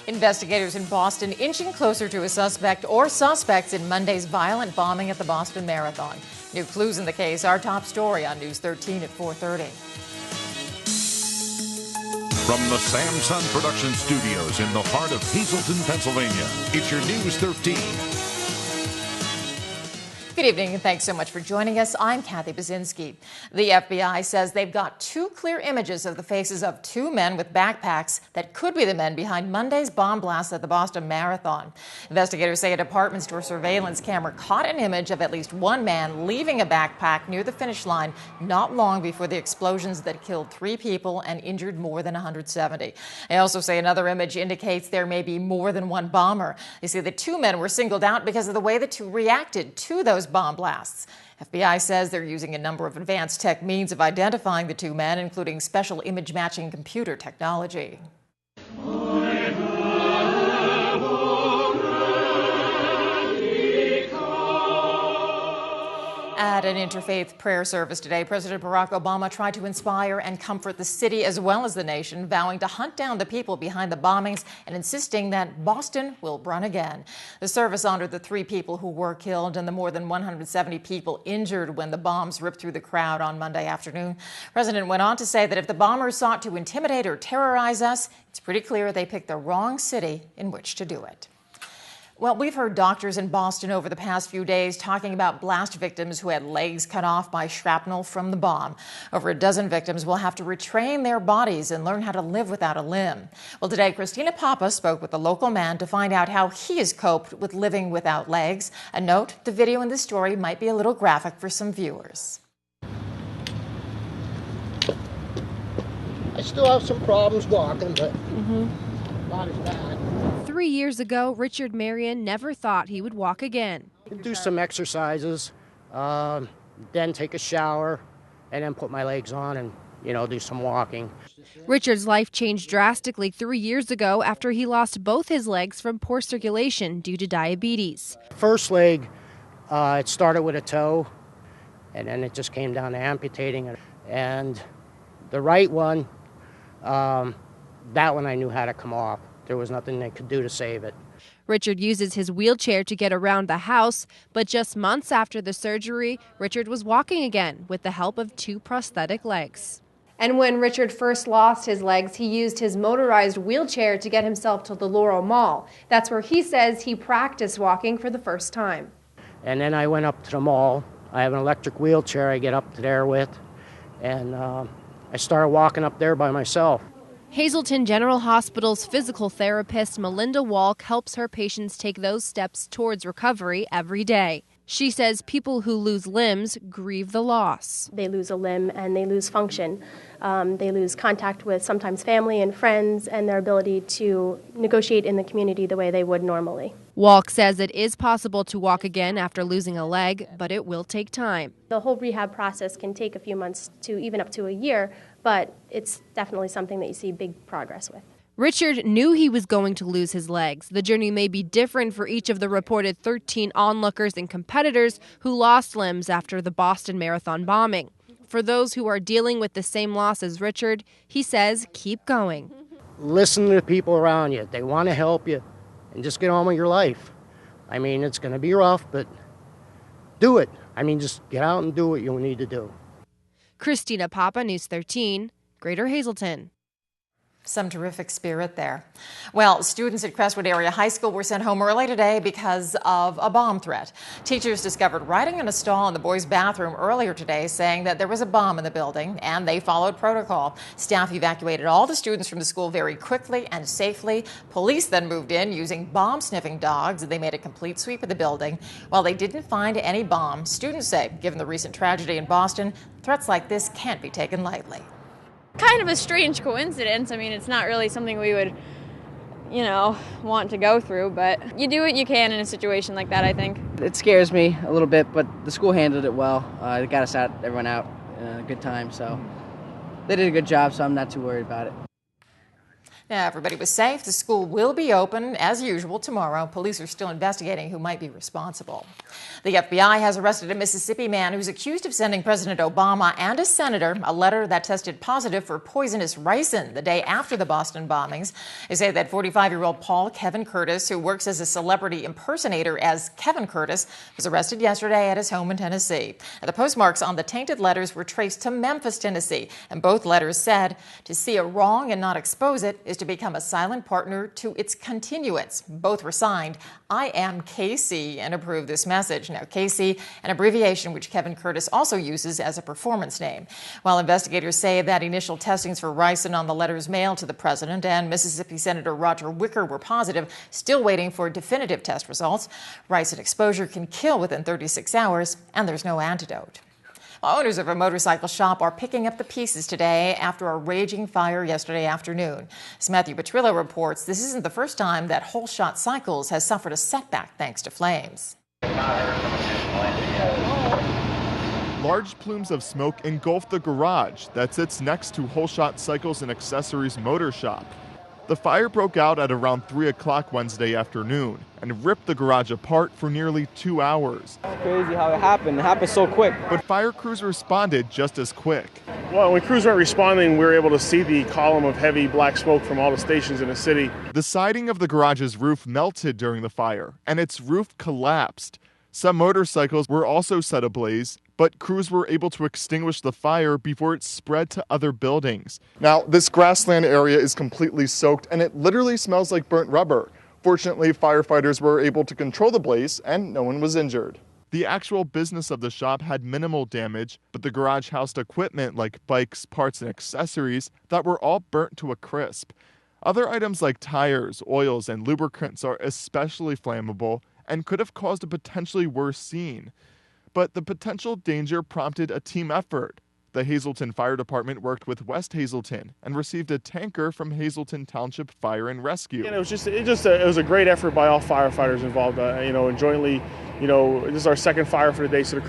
Investigators in Boston inching closer to a suspect or suspects in Monday's violent bombing at the Boston Marathon. New clues in the case, our top story on News 13 at 4:30. From the Samson Production Studios in the heart of Hazleton, Pennsylvania, it's your News 13. Good evening and thanks so much for joining us. I'm Kathy Baczynski. The FBI says they've got two clear images of the faces of two men with backpacks that could be the men behind Monday's bomb blast at the Boston Marathon. Investigators say a department store surveillance camera caught an image of at least one man leaving a backpack near the finish line not long before the explosions that killed 3 people and injured more than 170. They also say another image indicates there may be more than one bomber. They say the 2 men were singled out because of the way the 2 reacted to those bomb blasts. FBI says they're using a number of advanced tech means of identifying the 2 men, including special image matching computer technology. At an interfaith prayer service today, President Barack Obama tried to inspire and comfort the city as well as the nation, vowing to hunt down the people behind the bombings and insisting that Boston will run again. The service honored the 3 people who were killed and the more than 170 people injured when the bombs ripped through the crowd on Monday afternoon. The president went on to say that if the bombers sought to intimidate or terrorize us, it's pretty clear they picked the wrong city in which to do it. Well, we've heard doctors in Boston over the past few days talking about blast victims who had legs cut off by shrapnel from the bomb. Over a dozen victims will have to retrain their bodies and learn how to live without a limb. Well, today, Christina Papa spoke with a local man to find out how he has coped with living without legs. A note, the video in this story might be a little graphic for some viewers. I still have some problems walking, but not as bad. 3 years ago, Richard Marion never thought he would walk again. Do some exercises, then take a shower, and then put my legs on and, do some walking. Richard's life changed drastically 3 years ago after he lost both his legs from poor circulation due to diabetes. First leg, it started with a toe, and then it just came down to amputating it. And the right one, that one I knew how to come off. There was nothing they could do to save it. Richard uses his wheelchair to get around the house, but just months after the surgery, Richard was walking again with the help of 2 prosthetic legs. And when Richard first lost his legs, he used his motorized wheelchair to get himself to the Laurel Mall. That's where he says he practiced walking for the first time. And then I went up to the mall. I have an electric wheelchair I get up to there with, and I started walking up there by myself. Hazleton General Hospital's physical therapist Melinda Walk helps her patients take those steps towards recovery every day. She says people who lose limbs grieve the loss. They lose a limb and they lose function. They lose contact with sometimes family and friends and their ability to negotiate in the community the way they would normally. Walk says it is possible to walk again after losing a leg, but it will take time. The whole rehab process can take a few months to even up to a year, but it's definitely something that you see big progress with. Richard knew he was going to lose his legs. The journey may be different for each of the reported 13 onlookers and competitors who lost limbs after the Boston Marathon bombing. For those who are dealing with the same loss as Richard, he says keep going. Listen to the people around you. They want to help you, and just get on with your life. I mean, it's going to be rough, but do it. I mean, just get out and do what you need to do. Christina Papa, News 13, Greater Hazleton. Some terrific spirit there. Well, students at Crestwood Area High School were sent home early today because of a bomb threat. Teachers discovered writing in a stall in the boys' bathroom earlier today saying that there was a bomb in the building, and they followed protocol. Staff evacuated all the students from the school very quickly and safely. Police then moved in using bomb-sniffing dogs, and they made a complete sweep of the building. While they didn't find any bombs, students say, given the recent tragedy in Boston, threats like this can't be taken lightly. Kind of a strange coincidence. I mean, it's not really something we would, want to go through, but you do what you can in a situation like that, I think. It scares me a little bit, but the school handled it well. They got us out, everyone out in a good time, so they did a good job, so I'm not too worried about it. Now, everybody was safe. The school will be open as usual tomorrow. Police are still investigating who might be responsible. The FBI has arrested a Mississippi man who's accused of sending President Obama and a senator a letter that tested positive for poisonous ricin the day after the Boston bombings. They say that 45-year-old Paul Kevin Curtis, who works as a celebrity impersonator as Kevin Curtis, was arrested yesterday at his home in Tennessee. And the postmarks on the tainted letters were traced to Memphis, Tennessee, and both letters said, "To see a wrong and not expose it is to become a silent partner to its continuance." Both were signed, "I am KC," and approved this message. Now, KC, an abbreviation which Kevin Curtis also uses as a performance name. While investigators say that initial testings for ricin on the letters mailed to the president and Mississippi Senator Roger Wicker were positive, still waiting for definitive test results. Ricin exposure can kill within 36 hours, and there's no antidote. Owners of a motorcycle shop are picking up the pieces today after a raging fire yesterday afternoon. As Matthew Petrillo reports, this isn't the first time that Whole Shot Cycles has suffered a setback thanks to flames. Large plumes of smoke engulfed the garage that sits next to Whole Shot Cycles and Accessories Motor Shop. The fire broke out at around 3 o'clock Wednesday afternoon and ripped the garage apart for nearly 2 hours. It's crazy how it happened. It happened so quick. But fire crews responded just as quick. Well, when crews weren't responding, we were able to see the column of heavy black smoke from all the stations in the city. The siding of the garage's roof melted during the fire, and its roof collapsed. Some motorcycles were also set ablaze, but crews were able to extinguish the fire before it spread to other buildings. Now, this grassland area is completely soaked, and it literally smells like burnt rubber. Fortunately, firefighters were able to control the blaze, and no one was injured. The actual business of the shop had minimal damage, but the garage housed equipment like bikes, parts, and accessories that were all burnt to a crisp. Other items like tires, oils, and lubricants are especially flammable and could have caused a potentially worse scene. But the potential danger prompted a team effort. The Hazleton Fire Department worked with West Hazleton and received a tanker from Hazleton Township Fire and Rescue. And it was a great effort by all firefighters involved. And jointly, this is our second fire for the day, so the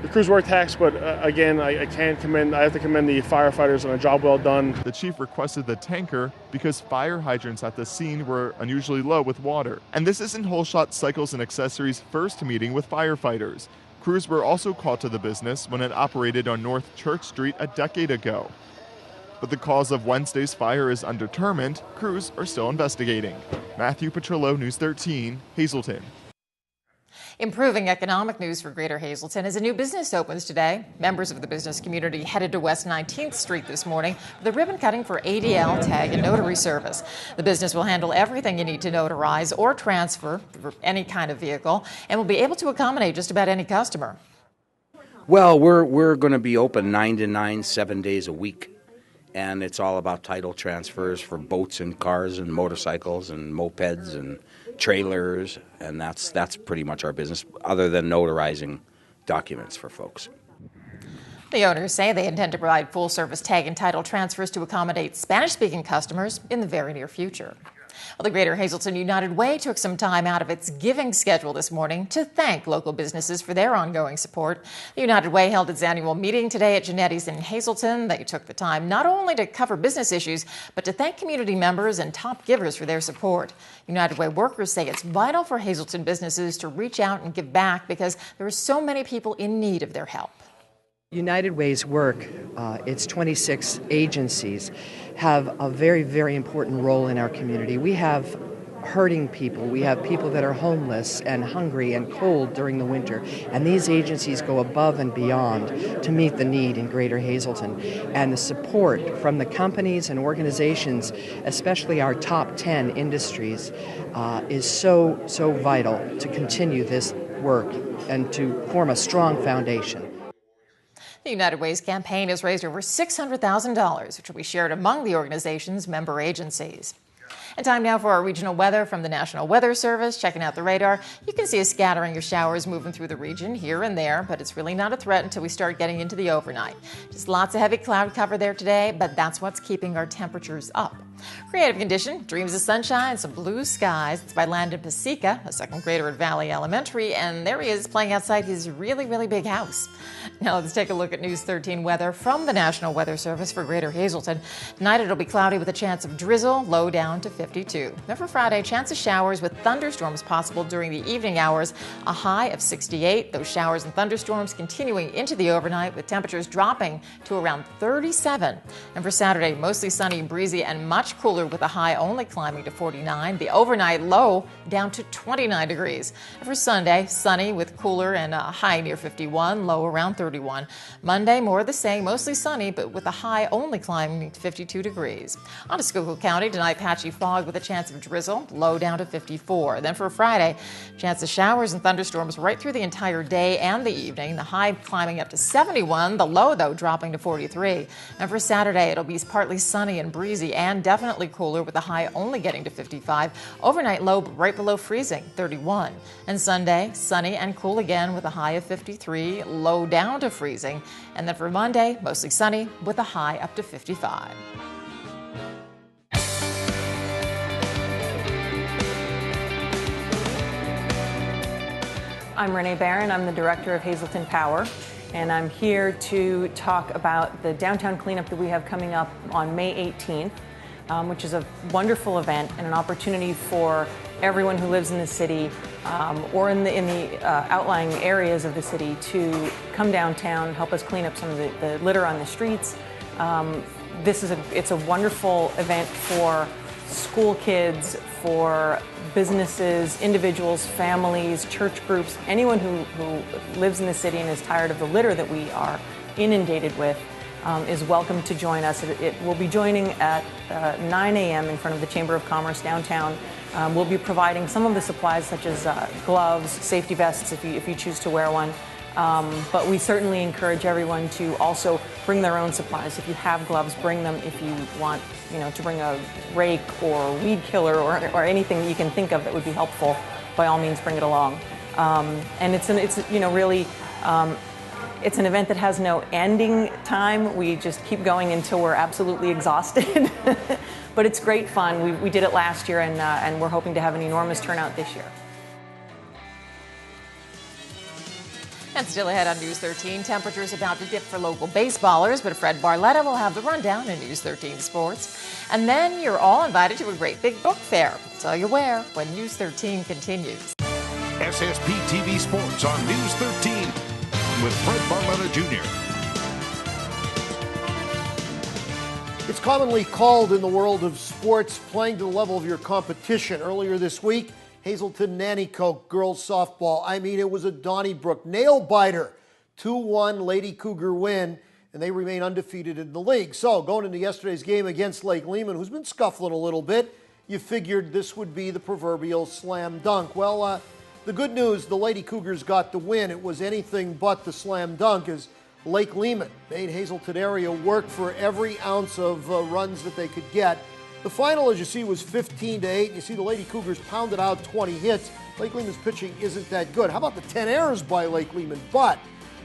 crews were taxed. But again, I have to commend the firefighters on a job well done. The chief requested the tanker because fire hydrants at the scene were unusually low with water. And this isn't Whole Shot Cycles and Accessories' first meeting with firefighters. Crews were also called to the business when it operated on North Church Street a decade ago. But the cause of Wednesday's fire is undetermined. Crews are still investigating. Matthew Petrillo, News 13, Hazleton. Improving economic news for Greater Hazleton as a new business opens today. Members of the business community headed to West 19th Street this morning for the ribbon cutting for ADL, tag, and notary service. The business will handle everything you need to notarize or transfer for any kind of vehicle and will be able to accommodate just about any customer. Well, we're going to be open 9 to 9, 7 days a week. And it's all about title transfers for boats and cars and motorcycles and mopeds and trailers, and that's pretty much our business, other than notarizing documents for folks. The owners say they intend to provide full-service tag and title transfers to accommodate Spanish-speaking customers in the very near future. Well, the Greater Hazleton United Way took some time out of its giving schedule this morning to thank local businesses for their ongoing support. The United Way held its annual meeting today at Genetti's in Hazleton. They took the time not only to cover business issues, but to thank community members and top givers for their support. United Way workers say it's vital for Hazleton businesses to reach out and give back because there are so many people in need of their help. United Way's work, its 26 agencies, have a very, very important role in our community. We have hurting people. We have people that are homeless and hungry and cold during the winter. And these agencies go above and beyond to meet the need in Greater Hazleton. And the support from the companies and organizations, especially our top 10 industries, is so vital to continue this work and to form a strong foundation. The United Way's campaign has raised over $600,000, which will be shared among the organization's member agencies. And time now for our regional weather from the National Weather Service. Checking out the radar, you can see a scattering of showers moving through the region here and there, but it's really not a threat until we start getting into the overnight. Just lots of heavy cloud cover there today, but that's what's keeping our temperatures up. Creative condition, dreams of sunshine, some blue skies. It's by Landon Pasica, a second grader at Valley Elementary, and there he is playing outside his really, really big house. Now let's take a look at News 13 weather from the National Weather Service for Greater Hazleton. Tonight it'll be cloudy with a chance of drizzle, low down to 50. 52. Then for Friday, chance of showers with thunderstorms possible during the evening hours, a high of 68. Those showers and thunderstorms continuing into the overnight with temperatures dropping to around 37. And for Saturday, mostly sunny, breezy, and much cooler with a high only climbing to 49. The overnight low down to 29 degrees. And for Sunday, sunny with cooler and a high near 51, low around 31. Monday, more of the same, mostly sunny, but with a high only climbing to 52 degrees. On to Schuylkill County, tonight patchy fog with a chance of drizzle, low down to 54. Then for Friday, chance of showers and thunderstorms right through the entire day and the evening. The high climbing up to 71, the low, though, dropping to 43. And for Saturday, it'll be partly sunny and breezy and definitely cooler with the high only getting to 55. Overnight low right below freezing, 31. And Sunday, sunny and cool again with a high of 53, low down to freezing. And then for Monday, mostly sunny with a high up to 55. I'm Renee Barron. I'm the director of Hazleton Power, and I'm here to talk about the downtown cleanup that we have coming up on May 18th, which is a wonderful event and an opportunity for everyone who lives in the city or in the outlying areas of the city to come downtown and help us clean up some of the litter on the streets. It's a wonderful event for school kids, for businesses, individuals, families, church groups, anyone who lives in the city and is tired of the litter that we are inundated with is welcome to join us. It will be joining at 9 a.m. in front of the Chamber of Commerce downtown. We'll be providing some of the supplies such as gloves, safety vests if you choose to wear one. But we certainly encourage everyone to also bring their own supplies. If you have gloves, bring them. If you want, to bring a rake or weed killer or anything that you can think of that would be helpful, by all means, bring it along. And it's an event that has no ending time. We just keep going until we're absolutely exhausted. But it's great fun. We did it last year, and we're hoping to have an enormous turnout this year. And still ahead on News 13, temperatures about to dip for local baseballers, but Fred Barletta will have the rundown in News 13 Sports. And then you're all invited to a great big book fair. I'll tell you where when News 13 continues. SSPTV Sports on News 13 with Fred Barletta Jr. It's commonly called in the world of sports playing to the level of your competition. Earlier this week, Hazleton Nanticoke girls softball. It was a Donnybrook nail-biter. 2-1 Lady Cougar win, and they remain undefeated in the league. So going into yesterday's game against Lake Lehman, who's been scuffling a little bit, you figured this would be the proverbial slam dunk. Well, the good news, the Lady Cougars got the win. It was anything but the slam dunk as Lake Lehman made Hazleton area work for every ounce of runs that they could get. The final, as you see, was 15-8. You see the Lady Cougars pounded out 20 hits. Lake Lehman's pitching isn't that good. How about the 10 errors by Lake Lehman? But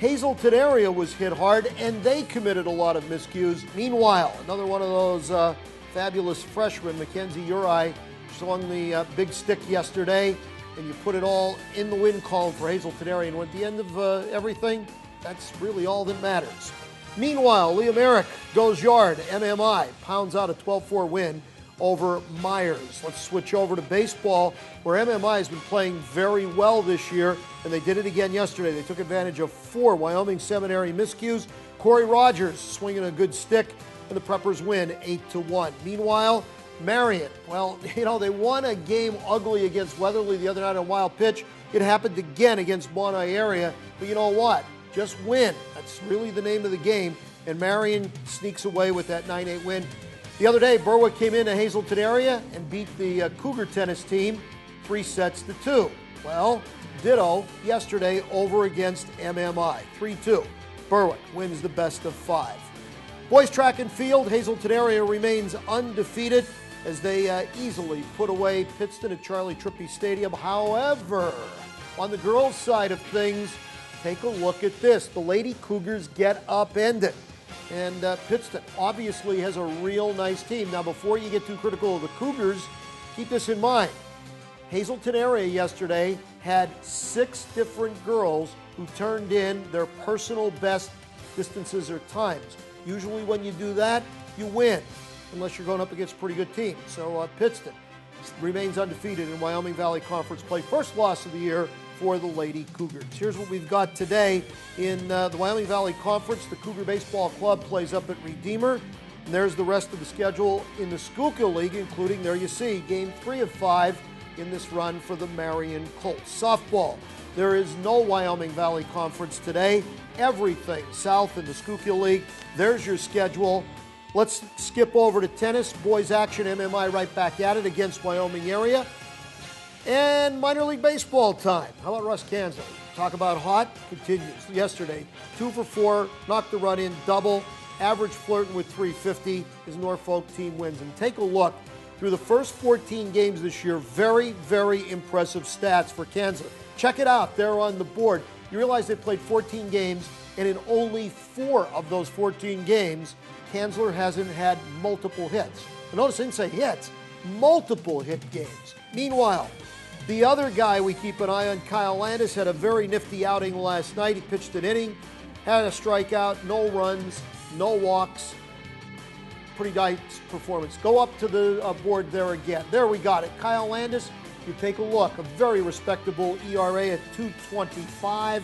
Hazleton area was hit hard, and they committed a lot of miscues. Meanwhile, another one of those fabulous freshmen, Mackenzie Uri, swung the big stick yesterday, and you put it all in the win column for Hazleton area. And at the end of everything, that's really all that matters. Meanwhile, Leah Merrick goes yard. MMI pounds out a 12-4 win over Myers. Let's switch over to baseball, where MMI has been playing very well this year, and they did it again yesterday. They took advantage of 4 Wyoming Seminary miscues. Corey Rogers swinging a good stick, and the Preppers win 8-1. Meanwhile, Marion, they won a game ugly against Weatherly the other night on Wild Pitch. It happened again against Bonai area, but you know what? Just win. That's really the name of the game. And Marion sneaks away with that 9-8 win. The other day, Berwick came into Hazleton area and beat the Cougar tennis team 3-2. Well, ditto yesterday over against MMI, 3-2. Berwick wins the best of 5. Boys track and field, Hazleton area remains undefeated as they easily put away Pittston at Charlie Trippi Stadium. However, on the girls' side of things, take a look at this. The Lady Cougars get upended. And Pittston obviously has a real nice team. Now, before you get too critical of the Cougars, keep this in mind. Hazleton area yesterday had 6 different girls who turned in their personal best distances or times. Usually when you do that, you win, unless you're going up against a pretty good team. So Pittston remains undefeated in Wyoming Valley Conference play. First loss of the year for the Lady Cougars. Here's what we've got today in the Wyoming Valley Conference. The Cougar Baseball Club plays up at Redeemer. And there's the rest of the schedule in the Schuylkill League, including, there you see, Game 3 of 5 in this run for the Marion Colts. Softball, there is no Wyoming Valley Conference today. Everything south in the Schuylkill League. There's your schedule. Let's skip over to tennis. Boys action, MMI right back at it against Wyoming area. And minor league baseball time. How about Russ Kanzler? Talk about hot, continues. Yesterday, 2 for 4, knocked the run in, double, average flirting with 350. His Norfolk team wins. And take a look through the first 14 games this year. Very, very impressive stats for Kanzler. Check it out there on the board. You realize they played 14 games, and in only 4 of those 14 games, Kanzler hasn't had multiple hits. But notice I didn't say hits, multiple hit games. Meanwhile, the other guy we keep an eye on, Kyle Landis, had a very nifty outing last night. He pitched an inning, had a strikeout, no runs, no walks. Pretty nice performance. Go up to the board there again. There we got it. Kyle Landis, you take a look, a very respectable ERA at 2.25.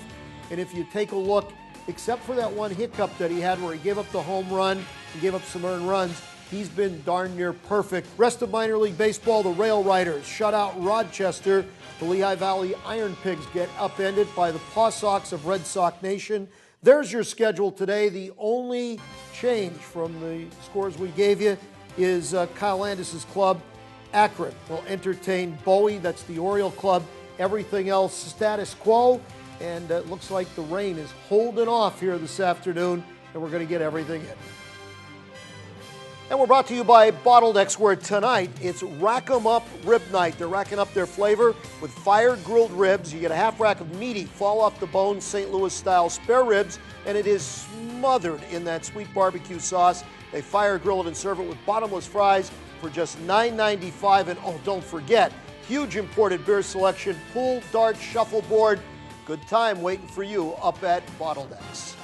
And if you take a look, except for that one hiccup that he had where he gave up the home run and gave up some earned runs, he's been darn near perfect. Rest of minor league baseball, the Rail Riders shut out Rochester. The Lehigh Valley Iron Pigs get upended by the Paw Sox of Red Sox Nation. There's your schedule today. The only change from the scores we gave you is Kyle Landis' club, Akron, will entertain Bowie. That's the Oriole club. Everything else status quo. And it looks like the rain is holding off here this afternoon, and we're going to get everything in. And we're brought to you by Bottlenecks, where tonight it's Rack 'em Up Rib Night. They're racking up their flavor with fire-grilled ribs. You get a half rack of meaty, fall-off-the-bone St. Louis-style spare ribs, and it is smothered in that sweet barbecue sauce. They fire-grill it and serve it with bottomless fries for just $9.95. And oh, don't forget, huge imported beer selection, pool, dart, shuffleboard. Good time waiting for you up at Bottlenecks.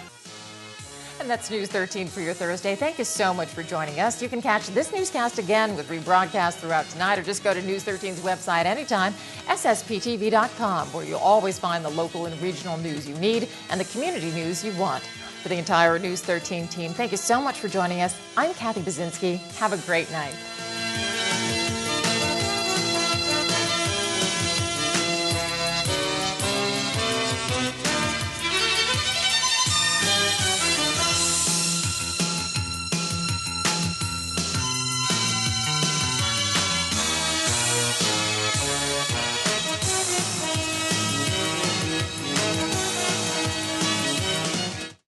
And that's News 13 for your Thursday. Thank you so much for joining us. You can catch this newscast again with rebroadcast throughout tonight, or just go to News 13's website anytime, SSPTV.com, where you'll always find the local and regional news you need and the community news you want. For the entire News 13 team, thank you so much for joining us. I'm Kathy Baczynski. Have a great night.